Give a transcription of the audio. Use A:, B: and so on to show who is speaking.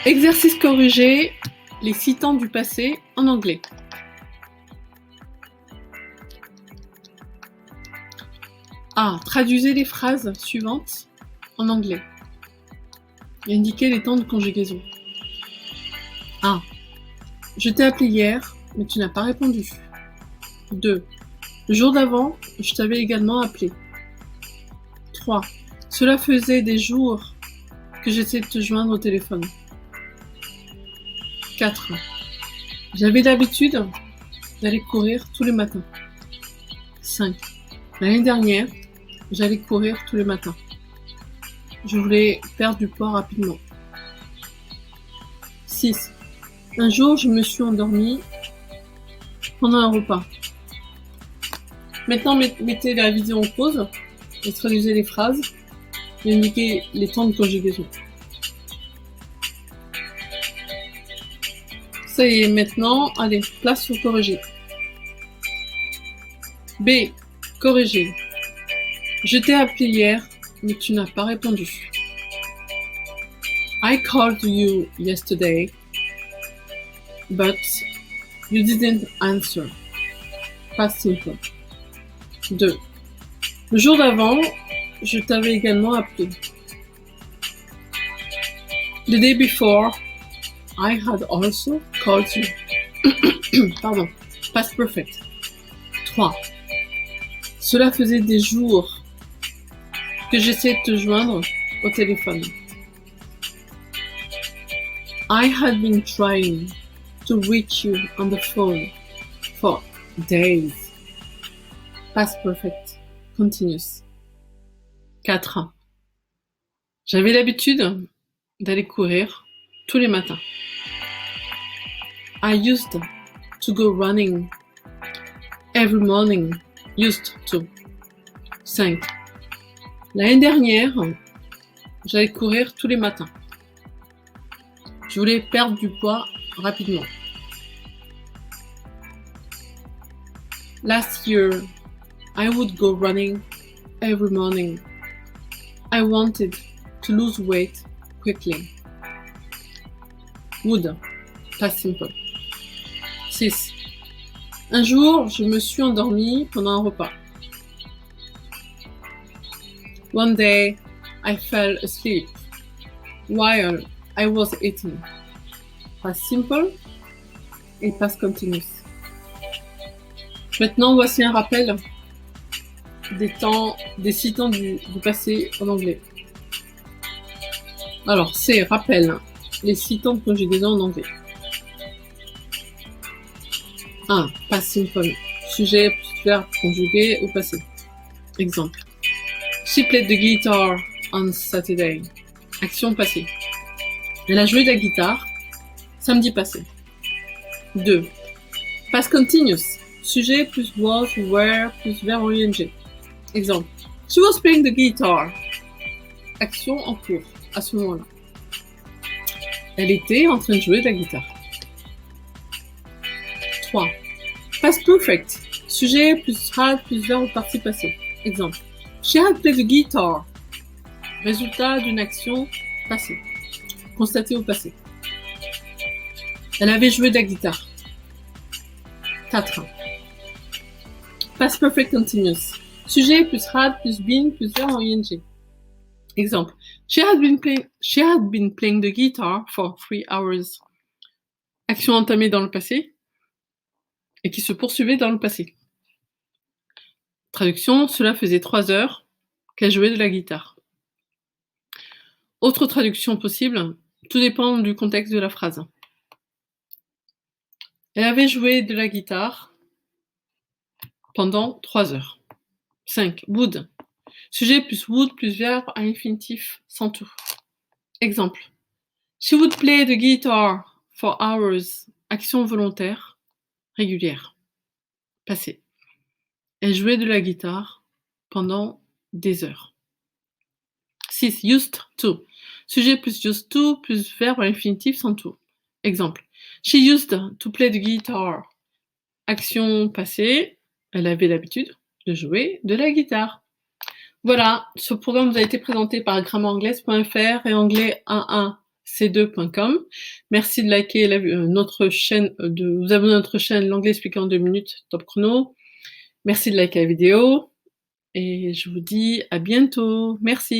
A: Exercice corrigé, les 6 temps du passé en anglais. A. Traduisez les phrases suivantes en anglais. Et indiquez les temps de conjugaison. A. Je t'ai appelé hier, mais tu n'as pas répondu. 2. Le jour d'avant, je t'avais également appelé. 3. Cela faisait des jours que j'essayais de te joindre au téléphone. 4. J'avais l'habitude d'aller courir tous les matins. 5. L'année dernière, j'allais courir tous les matins. Je voulais perdre du poids rapidement. 6. Un jour, je me suis endormie pendant un repas. Maintenant, mettez la vidéo en pause et traduisez les phrases et indiquez les temps de conjugaison. Ça y est, maintenant, allez, place sur corriger. B. Corriger. Je t'ai appelé hier, mais tu n'as pas répondu. I called you yesterday, but you didn't answer. Past simple. 2. Le jour d'avant, je t'avais également appelé. The day before, I had also called you. Pardon. Past perfect. 3. Cela faisait des jours que j'essayais de te joindre au téléphone. I had been trying to reach you on the phone for days. Past perfect. Continuous. 4. J'avais l'habitude d'aller courir tous les matins. I used to go running every morning. Used to. 5. L'année dernière, j'allais courir tous les matins. Je voulais perdre du poids rapidement. Last year, I would go running every morning. I wanted to lose weight quickly. Would. Past simple. 6. Un jour, je me suis endormie pendant un repas. One day, I fell asleep while I was eating. Past simple et past continuous. Maintenant, voici un rappel des 6 temps du passé en anglais. Alors, c'est rappel les 6 temps de conjugaison en anglais. 1. Past simple. Sujet plus verbe conjugué au passé. Exemple. She played the guitar on Saturday. Action passée. Elle a joué de la guitare samedi passé. 2. Past continuous. Sujet plus was ou were plus verbe ing. Exemple. She was playing the guitar. Action en cours à ce moment-là. Elle était en train de jouer de la guitare. 3. Past perfect. Sujet plus had plus verbe au participe passé. Exemple. She had played the guitar. Résultat d'une action passée. Constatée au passé. Elle avait joué de la guitare. 4. Past perfect continuous. Sujet plus had plus been plus verbe en ing. Exemple. She had been playing the guitar for 3 hours. Action entamée dans le passé et qui se poursuivait dans le passé. Traduction, cela faisait 3 heures qu'elle jouait de la guitare. Autre traduction possible, tout dépend du contexte de la phrase. Elle avait joué de la guitare pendant 3 heures. 5. Would. Sujet plus would plus verbe à infinitif sans tout. Exemple. She would play the guitar for hours. Action volontaire, régulière. Passé. Elle jouait de la guitare pendant des heures. 6. Used to. Sujet plus used to plus verbe à infinitif sans tout. Exemple. She used to play the guitar. Action passée. Elle avait l'habitude de jouer de la guitare. Voilà, ce programme vous a été présenté par grammairanglaise.fr et anglais 11 c2.com. Merci de liker notre chaîne, de vous abonner à notre chaîne L'anglais expliqué en 2 minutes, top chrono. Merci de liker la vidéo et je vous dis à bientôt. Merci.